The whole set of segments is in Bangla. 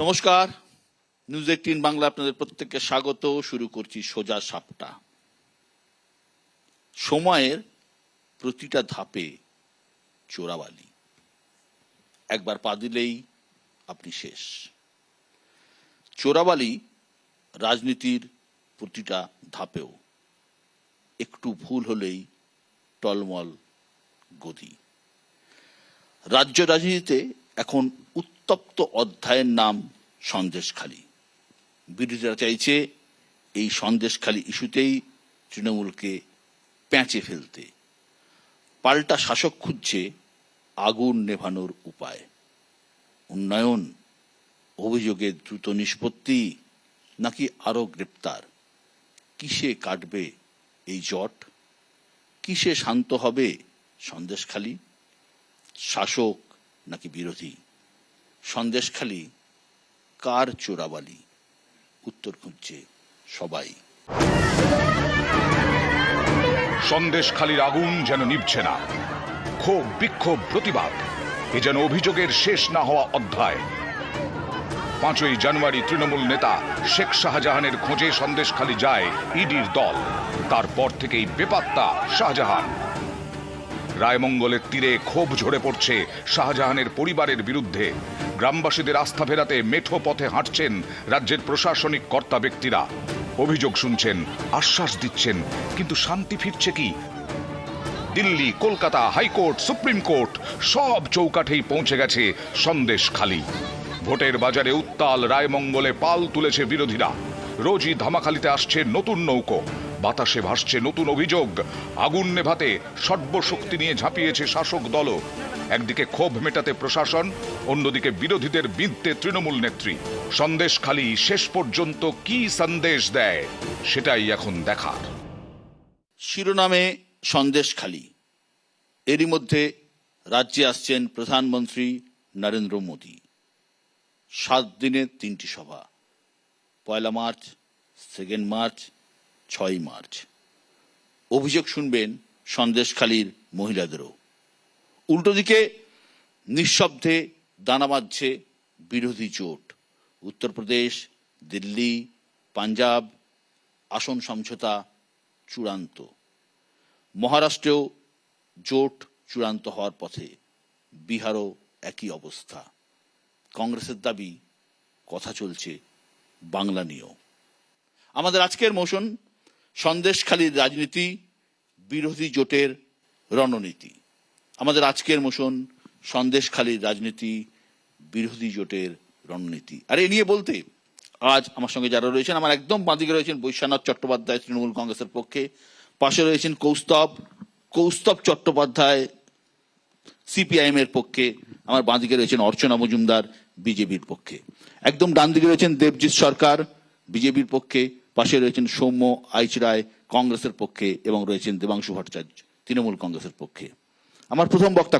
নমস্কার, নিউজ 18 বাংলা আপনাদের প্রত্যেককে স্বাগত। শুরু করছি সোজা সাপটা। সময়ের প্রতিটা ধাপে চোরাবালি, একবার পা দিলেই আপনি শেষ। চোরাবালি রাজনীতির প্রতিটা ধাপেও, একটু ভুল হলেই টলমল গদি। রাজ্য রাজনীতিতে এখন উত্তপ্ত অধ্যায়ের নাম সন্দেশখালী। বিরোধীরা চাইছে এই সন্দেশখালী ইস্যুতেই তৃণমূলকে প্যাঁচে ফেলতে। পাল্টা শাসক খুঁজছে আগুন নেভানোর উপায়। উন্নয়ন, অভিযোগের দ্রুত নিষ্পত্তি, নাকি আরো গ্রেপ্তার? কিসে কাটবে এই জট? কিসে শান্ত হবে সন্দেশখালী? শাসক নাকি বিরোধী? সন্দেশখালী কার চোরাবালি? উত্তর খুঁজছে সবাই। সন্দেশখালীর আগুন যেন নিভছে না। ক্ষোভ, বিক্ষোভ, প্রতিবাদ, এ যেন অভিযোগের শেষ না হওয়া অধ্যায়। 5ই জানুয়ারি তৃণমূল নেতা শেখ শাহজাহানের খোঁজে সন্দেশখালী যায় ইডির দল। তারপর থেকেই বেপাত্তা শাহজাহান। রায়মঙ্গলের তীরে ক্ষোভ ঝরে পড়ছে শাহজাহানের পরিবারের বিরুদ্ধে। গ্রামবাসীদের আস্থা ফেরাতে মেঠো পথে হাঁটছেন রাজ্যের প্রশাসনিক কর্তা ব্যক্তিরা। অভিযোগ শুনছেন, আশ্বাস দিচ্ছেন, কিন্তু শান্তি ফিরছে কি? Delhi, Kolkata, high court, supreme court সব চৌকাঠেই পৌঁছে গেছে সন্দেশখালী। ভোটের বাজারে উত্তাল রায়মঙ্গলে পাল তুলেছে বিরোধীরা। রোজই ধামাখালিতে আসছে নতুন নৌকো, বাতাসে ভাসছে নতুন অভিযোগ। আগুন নেভাতে সর্বশক্তি নিয়ে ঝাঁপিয়েছে শাসক দলও। একদিকে ক্ষোভ মেটাতে প্রশাসন, অন্যদিকে বিরোধীদের বিঁধতে তৃণমূল নেত্রী। সন্দেশখালী শেষ পর্যন্ত কি সন্দেশ দেয়, সেটাই এখন দেখার। শিরোনামে সন্দেশখালী। এরই মধ্যে রাজ্যে আসছেন প্রধানমন্ত্রী নরেন্দ্র মোদী। 7 দিনের 3টি সভা, 1 মার্চ, 2 মার্চ, 6 মার্চ। অভিযোগ শুনবেন সন্দেশখালীর মহিলাদেরও। উল্টো দিকে নিঃশব্দে দানা বাঁধছে বিরোধী জোট। উত্তরপ্রদেশ, দিল্লি, পাঞ্জাব আসন সমঝোতা চূড়ান্ত। মহারাষ্ট্রেও জোট চূড়ান্ত হওয়ার পথে। বিহারও একই অবস্থা। কংগ্রেসের দাবি, কথা চলছে বাংলা নিয়েও। আমাদের আজকের মোশন সন্দেশখালীর রাজনীতি, বিরোধী জোটের রণনীতি। আমাদের আজকের মোশন সন্দেশখালীর রাজনীতি, বিরোধী জোটের রণনীতি। আর এ নিয়ে বলতে আজ আমার সঙ্গে যারা রয়েছেন, আমার একদম বাঁদিকে রয়েছেন বৈশ্বনাথ চট্টোপাধ্যায় তৃণমূল কংগ্রেসের পক্ষে, পাশে রয়েছেন কৌস্তব চট্টোপাধ্যায় সিপিআইএম এর পক্ষে, আমার বাঁদিকে রয়েছেন অর্চনা মজুমদার বিজেপির পক্ষে, একদম ডান দিকে রয়েছেন দেবজিৎ সরকার বিজেপির পক্ষে, পাশে রয়েছেন সৌম্য আইচরায় কংগ্রেসের পক্ষে, এবং রয়েছেন দেবাংশু ভট্টাচার্য তৃণমূল কংগ্রেসের পক্ষে। আমার প্রথম বক্তা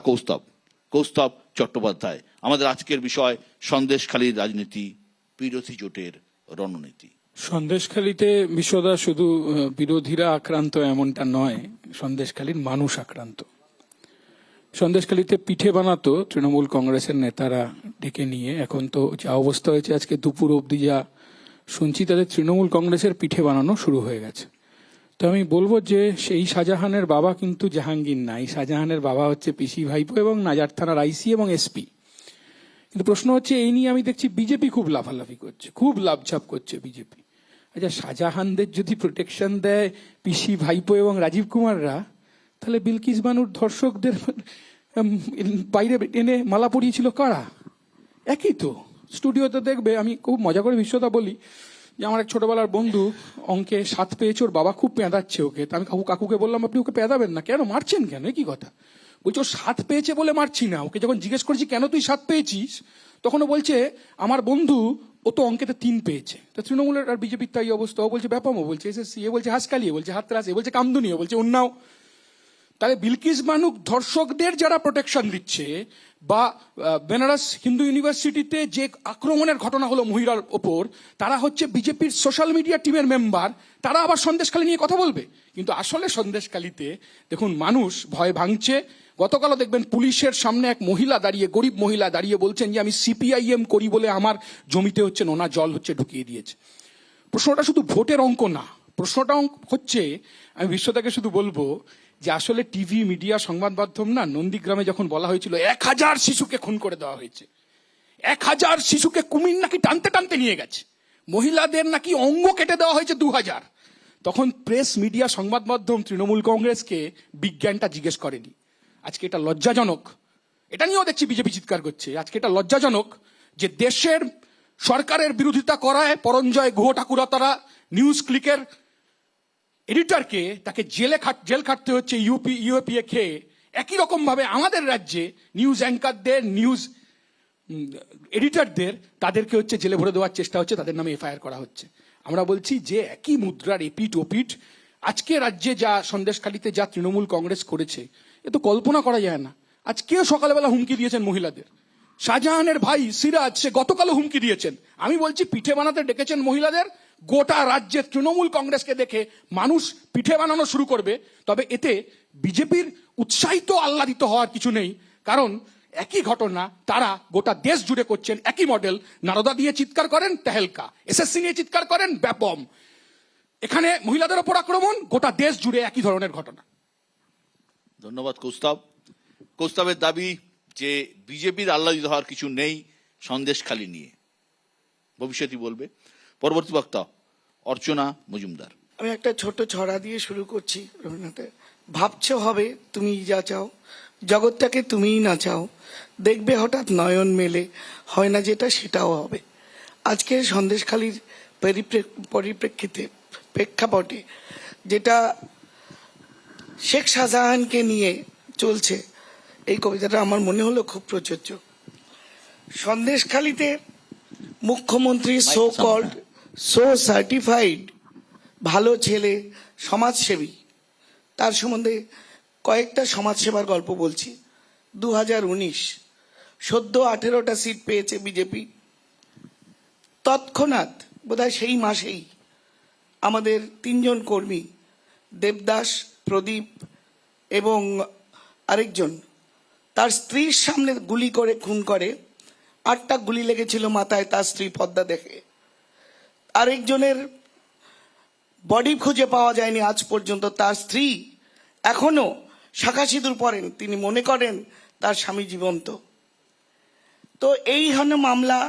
কৌস্তব চট্টোপাধ্যায়। আমাদের আজকের বিষয় সন্দেশখালীর রাজনীতি, বিরোধী জোটের রণনীতি। সন্দেশখালীতে বিশ্বদা শুধু বিরোধীরা আক্রান্ত এমনটা নয়, সন্দেশখালীর মানুষ আক্রান্ত। সন্দেশখালীতে পিঠে বানাতো তৃণমূল কংগ্রেসের নেতারা ডেকে নিয়ে। এখন তো যা অবস্থা হয়েছে, আজকে দুপুর অবধি যা শুনছি, তাদের তৃণমূল কংগ্রেসের পিঠে বানানো শুরু হয়ে গেছে। তো আমি বলবো যে সেই শাহজাহানের বাবা কিন্তু জাহাঙ্গীর না। এই শাহজাহানের বাবা হচ্ছে পিসি ভাইপো এবং নাজার থানার আইসি এবং এসপি। কিন্তু প্রশ্ন হচ্ছে, এই নিয়ে আমি দেখছি বিজেপি খুব লাফালাফি করছে, খুব লাভঝাপ করছে বিজেপি। আচ্ছা, শাহজাহানদের যদি প্রোটেকশন দেয় পিসি ভাইপো এবং রাজীব কুমাররা, তাহলে বিলকিস বানুর ধর্ষকদের বাইরে এনে মালা পরিয়েছিল কারা? একই তো। স্টুডিওতে দেখবে, আমি খুব মজা করে বিশ্বতা বলি যে আমার এক ছোটবেলার বন্ধু অঙ্কে 7 পেয়েছে, ওর বাবা খুব পেঁদাচ্ছে ওকে। তা আমি কাকুকে বললাম, আপনি ওকে পেঁদাবেন না, কেন মারছেন কেন, কি কথা? বলছে ও 7 পেয়েছে বলে মারছি না। ওকে যখন জিজ্ঞেস করেছি কেন তুই 7 পেয়েছিস, তখন ও বলছে আমার বন্ধু ও তো অঙ্কেতে 3 পেয়েছে। তো তৃণমূলের আর বিজেপির তাই অবস্থা। ও বলছে ব্যাপাম, ও বলছে এসএসসি, এ বলছে হাসকালি, এ বলছে হাতরাস, এ বলছে কামদুনি, এ বলছে উন্নাও। তাহলে বিলকিস বানু ধর্ষকদের যারা প্রোটেকশন দিচ্ছে, বা বেনারস হিন্দু ইউনিভার্সিটিতে যে আক্রমণের ঘটনা হলো মহিলার ওপর, তারা হচ্ছে বিজেপির সোশ্যাল মিডিয়া টিমের মেম্বার। তারা আবার সন্দেশখালী নিয়ে কথা বলবে। কিন্তু আসলে সন্দেশখালীতে দেখুন, মানুষ ভয় ভাঙছে, গতকালও দেখবেন পুলিশের সামনে এক মহিলা দাঁড়িয়ে, গরিব মহিলা দাঁড়িয়ে বলছেন যে আমি সিপিআইএম করি বলে আমার জমিতে হচ্ছে নোনা জল হচ্ছে ঢুকিয়ে দিয়েছে। প্রশ্নটা শুধু ভোটের অঙ্ক না, প্রশ্নটা হচ্ছে, আমি বিশ্বটাকে শুধু বলবো যে আসলে টিভি মিডিয়া সংবাদ মাধ্যম না, নন্দীগ্রামে যখন বলা হয়েছিল 1000 শিশুকে খুন করে দেওয়া হয়েছে, 1000 শিশুকে কুমির নাকি টানতে টানতে নিয়ে গেছে, মহিলাদের নাকি অঙ্গ কেটে দেওয়া হয়েছে 2000, তখন প্রেস মিডিয়া সংবাদ মাধ্যম তৃণমূল কংগ্রেসকে বিজ্ঞানটা জিজ্ঞেস করেনি। আজকে এটা লজ্জাজনক, এটা নিয়েও দেখছি বিজেপি চিৎকার করছে, আজকে এটা লজ্জাজনক যে দেশের সরকারের বিরোধিতা করায় পরঞ্জয় গুহ ঠাকুরতারা নিউজ ক্লিকের এডিটরকে তাকে জেল খাটতে হচ্ছে ইউএপিএ খেয়ে। একই রকম ভাবে আমাদের রাজ্যে নিউজ অ্যাঙ্কারদের, নিউজ এডিটরদের তাদেরকে হচ্ছে জেলে ভরে দেওয়ার চেষ্টা হচ্ছে, তাদের নামে এফআইআর করা হচ্ছে। আমরা বলছি যে একই মুদ্রার এপিঠ ওপিঠ। আজকে রাজ্যে যা সন্দেশখালীতে যা তৃণমূল কংগ্রেস করেছে এ তো কল্পনা করা যায় না। আজকেও সকালবেলা হুমকি দিয়েছেন মহিলাদের, শাহজাহানের ভাই সিরাজ সে গতকালও হুমকি দিয়েছেন। আমি বলছি পিঠে বানাতে ডেকেছেন মহিলাদের, গোটা রাজ্যে তৃণমূল কংগ্রেসকে দেখে মানুষ পিঠে বানানো শুরু করবে। তবে এতে বিজেপির উৎসাহিত আহ্লাদিত হওয়ার কিছু নেই, কারণ একই ঘটনা তারা গোটা দেশ জুড়ে করছেন, একই মডেল। নারদা দিয়ে চিৎকার করেন তেহেলকা, এসএসসি নিয়ে চিৎকার করেন ব্যাপম, এখানে মহিলাদের ওপর আক্রমণ, গোটা দেশ জুড়ে একই ধরনের ঘটনা। ধন্যবাদ কৌস্তব। কৌস্তবের দাবি যে বিজেপির আহ্লাদিত হওয়ার কিছু নেই সন্দেশখালী নিয়ে, ভবিষ্যৎই বলবে। পরবর্তী বক্তা অর্চনা মজুমদার। আমি একটা ছোট ছড়া দিয়ে শুরু করছি রবীন্দ্রনাথের। ভাবছ হবে তুমি যা চাও, জগৎটাকে তুমিই না চাও, দেখবে হঠাৎ নয়ন মেলে, হয় না যেটা সেটাও হবে। আজকের সন্দেশখালীর পরিপ্রেক্ষিতে, প্রেক্ষাপটে যেটা শেখ শাহজাহানকে নিয়ে চলছে, এই কবিতাটা আমার মনে হলো খুব প্রযোজ্য। সন্দেশখালীতে মুখ্যমন্ত্রী সো কল্ড, সো সার্টিফাইড ভালো ছেলে, সমাজসেবী, তার সম্বন্ধে কয়েকটা সমাজসেবার গল্প বলছি। 2019 সদ্য 18টা সিট পেয়েছে বিজেপি। তৎক্ষণাৎ বোধহয় সেই মাসেই আমাদের 3 জন কর্মী, দেবদাস, প্রদীপ এবং আরেকজন, তার স্ত্রীর সামনে গুলি করে খুন করে। 8টা গুলি লেগেছিল মাথায়, তার স্ত্রী পদ্মা দেখে। আরেকজনের বডি খুঁজে পাওয়া যায়নি আজ পর্যন্ত, তার স্ত্রী এখনো শাঁখা সিঁদুর পরেন, তিনি মনে করেন তার স্বামী জীবন্ত। তো এই হন মামলা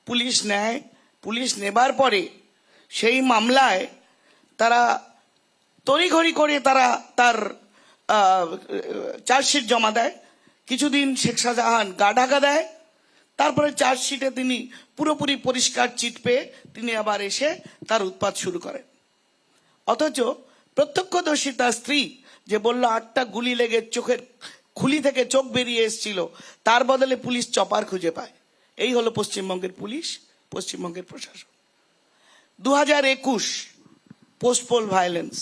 পুলিশ নেয়। পুলিশ নেবার পরে সেই মামলায় তারা তড়িঘড়ি করে তার চার্জশিট জমা দেয়। কিছুদিন শেখ শাহজাহান গা ঢাকা দেয়, তারপরে চার্জশিটে তিনি পুরোপুরি পরিষ্কার চিট পেয়ে তিনি আবার এসে তার উৎপাত শুরু করেন। অথচ প্রত্যক্ষদর্শী তার স্ত্রী যে বলল 8টা গুলি লেগে চোখের খুলি থেকে চোখ বেরিয়ে এসেছিল, তার বদলে পুলিশ চপার খুঁজে পায়। এই হলো পশ্চিমবঙ্গের পুলিশ, পশ্চিমবঙ্গের প্রশাসন। 2021 পোস্টপোল ভায়োলেন্স,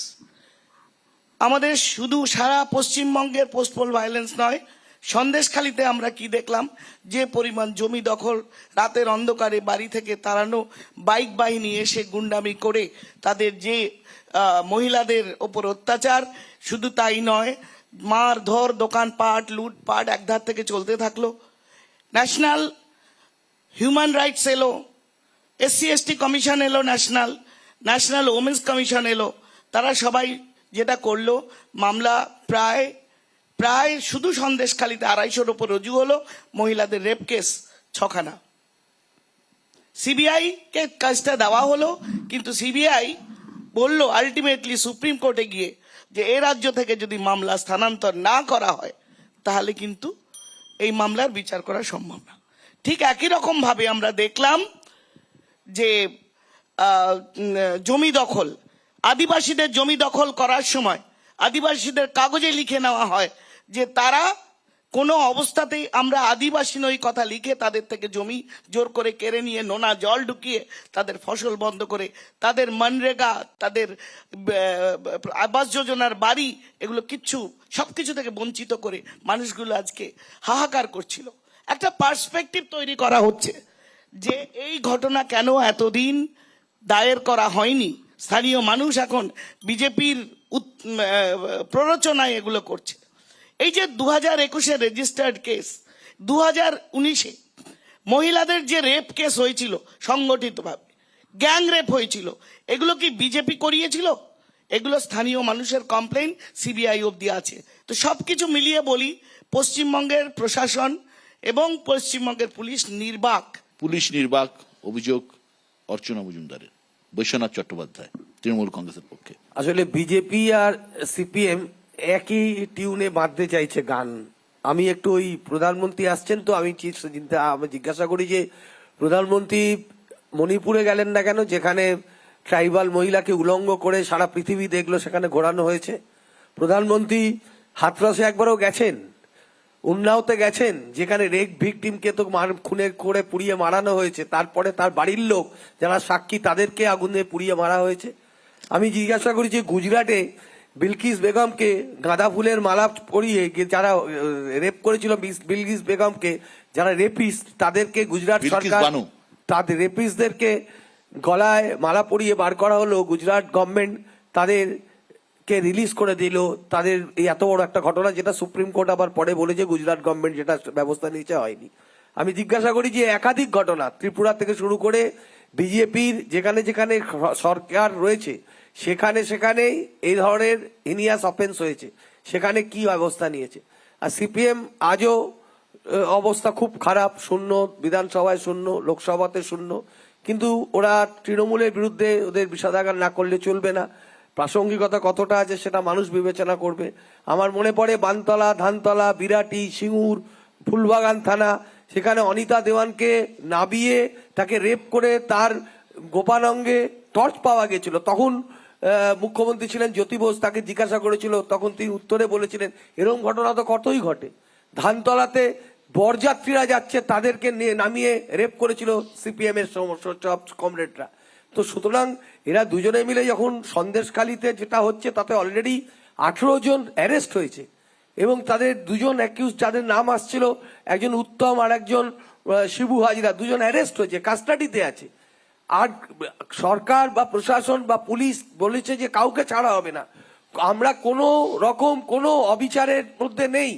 আমাদের শুধু সারা পশ্চিমবঙ্গের পোস্টপোল ভায়োলেন্স নয়, সন্দেশখালীতে আমরা কি দেখলাম, যে পরিমাণ জমি দখল, রাতের অন্ধকারে বাড়ি থেকে তাড়ানো, বাইক বাহিনী এসে গুন্ডামি করে তাদের যে মহিলাদের ওপর অত্যাচার, শুধু তাই নয়, মারধর, দোকানপাট, লুটপাট একধার থেকে চলতে থাকলো। ন্যাশনাল হিউম্যান রাইটস এলো, SC/ST কমিশন এলো, ন্যাশনাল ওমেন্স কমিশন এলো, তারা সবাই যেটা করলো, মামলা প্রায় শুধু সন্দেশখালীতে 250-র ওপর রুজু হলো। মহিলাদের রেপ কেস 6খানা। সিবিআই কে কাজটা দেওয়া হলো, কিন্তু সিবিআই বলল আলটিমেটলি সুপ্রিম কোর্টে গিয়ে যে এ রাজ্য থেকে যদি মামলা স্থানান্তর না করা হয় তাহলে কিন্তু এই মামলার বিচার করা সম্ভব না। ঠিক একই রকম ভাবে আমরা দেখলাম যে জমি দখল, আদিবাসীদের জমি দখল করার সময় আদিবাসীদের কাগজে লিখে নেওয়া হয় যে তারা কোনো অবস্থাতেই, আমরা আদিবাসী নই কথা লিখে তাদের থেকে জমি জোর করে কেড়ে নিয়ে নোনা জল ঢুকিয়ে তাদের ফসল বন্ধ করে, তাদের মনরেগা, তাদের আবাস যোজনার বাড়ি, এগুলো সবকিছু থেকে বঞ্চিত করে মানুষগুলো আজকে হাহাকার করছিল। একটা পার্সপেক্টিভ তৈরি করা হচ্ছে যে এই ঘটনা কেন এতদিন দায়ের করা হয়নি। স্থানীয় মানুষ এখন বিজেপির প্ররোচনায় এগুলো করছে। এই যে 2021-এ রেজিস্টার্ড কেস, 2019-এ মহিলাদের যে রেপ কেস হয়েছিল সংগঠিতভাবে, গ্যাং রেপ হয়েছিল, এগুলো কি বিজেপি করিয়েছিল? এগুলো স্থানীয় মানুষের কমপ্লেইন, সিবিআই অবধি আছে। তো সবকিছু মিলিয়ে বলি, পশ্চিমবঙ্গের প্রশাসন এবং পশ্চিমবঙ্গের পুলিশ নির্বাক। পুলিশ নির্বাক অভিযোগ অর্চনা মজুমদারের। বৈশ্বনাথ চট্টোপাধ্যায় তৃণমূল কংগ্রেসের পক্ষে। আসলে বিজেপি আর সিপিএম একই টিউনে বাঁধতে চাইছে গান। আমি একটু ওই প্রধানমন্ত্রী আসছেন তো আমি জিজ্ঞাসা করি যে প্রধানমন্ত্রী মণিপুরে গেলেন না কেন, যেখানে ট্রাইবাল মহিলাকে উলঙ্গ করে সারা পৃথিবী দেখলো, সেখানে ঘোরানো হয়েছে। প্রধানমন্ত্রী হাথরসে একবারও গেছেন, উন্নাওতে গেছেন, যেখানে রেপ ভিকটিমকে তো খুনে করে পুড়িয়ে মারানো হয়েছে, তারপরে তার বাড়ির লোক যারা সাক্ষী তাদেরকে আগুনে পুড়িয়ে মারা হয়েছে। আমি জিজ্ঞাসা করি যে গুজরাটে বিলকিস বেগমকে গাঁদা ফুলের মালা পরিয়ে যারা রেপ করেছিল, বিলকিস বেগমকে যারা রেপিস্ট, তাদেরকে গুজরাট সরকার তাদের রেপিস্টদেরকে গলায় মালা পরিয়ে বার করা হলো, গুজরাট গভর্নমেন্ট তাদেরকে রিলিজ করে দিল। তাদের এই এত বড় একটা ঘটনা, যেটা সুপ্রিম কোর্ট আবার পরে বলেছে গুজরাট গভর্নমেন্ট যেটা ব্যবস্থা নিয়েছে হয়নি। আমি জিজ্ঞাসা করি যে একাধিক ঘটনা ত্রিপুরা থেকে শুরু করে বিজেপির যেখানে যেখানে সরকার রয়েছে সেখানে সেখানেই এই ধরনের হিনিয়াস অফেন্স হয়েছে, সেখানে কি ব্যবস্থা নিয়েছে? আর সিপিএম আজও অবস্থা খুব খারাপ, শূন্য বিধানসভায়, শূন্য লোকসভাতে, শূন্য। কিন্তু ওরা তৃণমূলের বিরুদ্ধে ওদের বিষাদাগার না করলে চলবে না। প্রাসঙ্গিকতা কতটা আছে সেটা মানুষ বিবেচনা করবে। আমার মনে পড়ে বানতলা, ধানতলা, বিরাটি, সিঙ্গুর, ফুলবাগান থানা, সেখানে অনিতা দেওয়ানকে নাবিয়ে তাকে রেপ করে তার গোপালঙ্গে টর্চ পাওয়া গেছিল। তখন মুখ্যমন্ত্রী ছিলেন জ্যোতি বোস, তাকে জিজ্ঞাসা করেছিল, তখন তিনি উত্তরে বলেছিলেন এরকম ঘটনা তো কতই ঘটে। ধানতলাতে বরযাত্রীরা যাচ্ছে, তাদেরকে নামিয়ে রেপ করেছিল সিপিএম এর সব কমরেডরা। তো সুতরাং এরা দুজনে মিলে যখন সন্দেশখালীতে যেটা হচ্ছে তাতে অলরেডি 18 জন অ্যারেস্ট হয়েছে এবং তাদের দুজন অ্যাকিউজ যাদের নাম আসছিল, একজন উত্তম আর একজন শিবু হাজরা, দুজন অ্যারেস্ট হয়েছে, কাস্টাডিতে আছে। আর সরকার বা প্রশাসন বা পুলিশ বলেছে যে কাউকে ছাড়া হবে না। আমরা কোনো রকম কোনো অবিচারের মধ্যে নেই।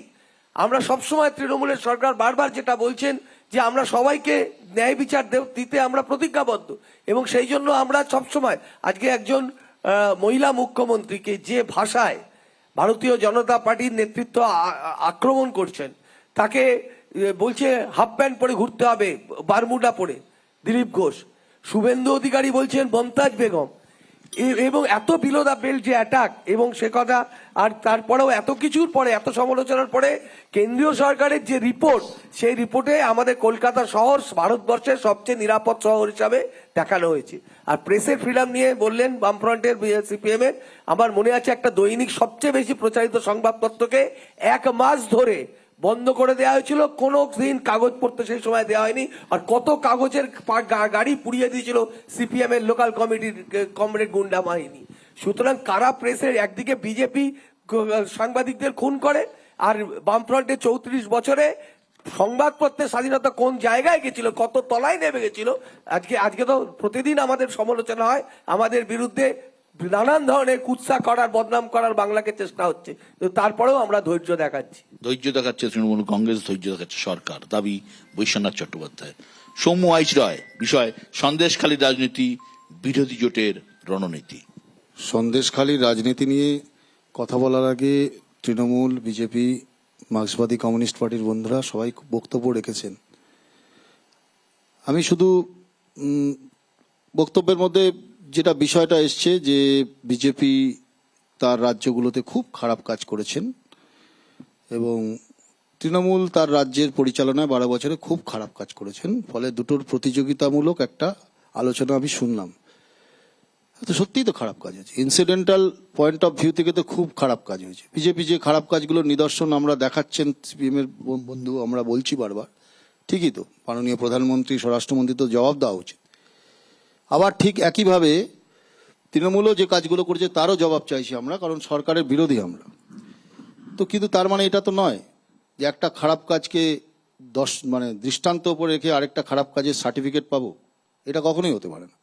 আমরা সবসময় তৃণমূলের সরকার বারবার যেটা বলছেন যে আমরা সবাইকে ন্যায় বিচার দিতে আমরা প্রতিজ্ঞাবদ্ধ, এবং সেই জন্য আমরা সবসময় আজকে একজন মহিলা মুখ্যমন্ত্রীকে যে ভাষায় ভারতীয় জনতা পার্টির নেতৃত্ব আক্রমণ করছেন, তাকে বলছে হাফ প্যান্ট পরে ঘুরতে হবে, বারমুডা পরে দিলীপ ঘোষ, শুভেন্দু অধিকারী বলছেন মমতাজ বেগম, এবং এত বিলো দ্য বেল্ট যে অ্যাটাক, এবং সে কথা। আর তারপরেও এত কিছুর পরে, এত সমালোচনার পরে কেন্দ্রীয় সরকারের যে রিপোর্ট, সেই রিপোর্টে আমাদের কলকাতা শহর ভারতবর্ষের সবচেয়ে নিরাপদ শহর হিসাবে দেখানো হয়েছে। আর প্রেসের ফ্রিডম নিয়ে বললেন বামফ্রন্টের সিপিএম এর, আমার মনে আছে একটা দৈনিক সবচেয়ে বেশি প্রচারিত সংবাদপত্রকে 1 মাস ধরে বন্ধ করে দেওয়া হয়েছিল, কোনো দিন কাগজ পড়তে সেই সময় দেওয়া হয়নি। আর কত কাগজের গাড়ি পুড়িয়ে দিয়েছিল সিপিএম এর লোকাল কমিটির কমরেড গুন্ডা বাহিনী। সুতরাং কারা প্রেসের, একদিকে বিজেপি সাংবাদিকদের খুন করে, আর বামফ্রন্টে 34 বছরে সংবাদপত্রের স্বাধীনতা কোন জায়গায় গেছিল, কত তলায় নেমে গেছিল। আজকে তো প্রতিদিন আমাদের সমালোচনা হয়, আমাদের বিরুদ্ধে নানান ধরনের কুৎসা করার, বদনাম করার বাংলাকে চেষ্টা হচ্ছে, তারপরেও আমরা ধৈর্য দেখাচ্ছি। ধৈর্য দেখাচ্ছে তৃণমূল কংগ্রেস, ধৈর্য দেখাচ্ছে সরকার, দাবি বৈশ্বনাথ চট্টোপাধ্যায়। সৌম্য আইচ রায়, বিষয় সন্দেশখালীর রাজনীতি, বিরোধী জোটের রণনীতি। সন্দেশখালীর রাজনীতি নিয়ে কথা বলার আগে তৃণমূল, বিজেপি, মার্ক্সবাদী কমিউনিস্ট পার্টির বন্ধুরা সবাই বক্তব্য রেখেছেন। আমি শুধু বক্তব্যের মধ্যে যেটা বিষয়টা এসছে যে বিজেপি তার রাজ্যগুলোতে খুব খারাপ কাজ করেছেন এবং তৃণমূল তার রাজ্যের পরিচালনায় 12 বছরে খুব খারাপ কাজ করেছেন, ফলে দুটোর প্রতিযোগিতামূলক একটা আলোচনা আমি শুনলাম। তো সত্যিই তো খারাপ কাজ হয়েছে, ইনসিডেন্টাল পয়েন্ট অফ ভিউ থেকে তো খুব খারাপ কাজ হয়েছে। বিজেপি যে খারাপ কাজগুলোর নিদর্শন আমরা দেখাচ্ছেন, সিপিএম এর বন্ধু আমরা বলছি বারবার, ঠিকই তো, মাননীয় প্রধানমন্ত্রী, স্বরাষ্ট্রমন্ত্রী তো জবাব দেওয়া উচিত। আবার ঠিক একইভাবে তৃণমূলও যে কাজগুলো করেছে তারও জবাব চাইছি আমরা, কারণ সরকারের বিরোধী আমরা তো। কিন্তু তার মানে এটা তো নয় যে একটা খারাপ কাজকে দৃষ্টান্ত উপরে রেখে আরেকটা খারাপ কাজের সার্টিফিকেট পাবো, এটা কখনোই হতে পারে না।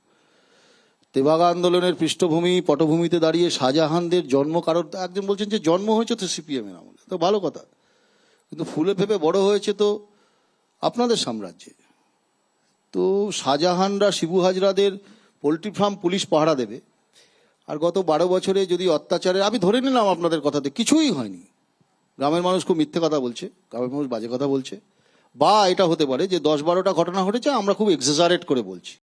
তেভাগা আন্দোলনের পৃষ্ঠভূমি পটভূমিতে দাঁড়িয়ে শাহজাহানদের জন্ম কারোর, একজন বলছেন যে জন্ম হয়েছে তো সিপিএম এর আমলে, তো ভালো কথা, কিন্তু ফুলে ফেপে বড় হয়েছে তো আপনাদের সাম্রাজ্যে। তো শাহজাহানরা শিবু হাজরাদের পোলট্রি ফার্ম পুলিশ পাহারা দেবে, আর গত 12 বছরে যদি অত্যাচারে, আমি ধরে নিলাম আপনাদের কথাতে কিছুই হয়নি, গ্রামের মানুষ খুব মিথ্যে কথা বলছে, গ্রামের মানুষ বাজে কথা বলছে, বা এটা হতে পারে যে 10-12টা ঘটনা ঘটেছে, আমরা খুব এক্সাজারেট করে বলছি।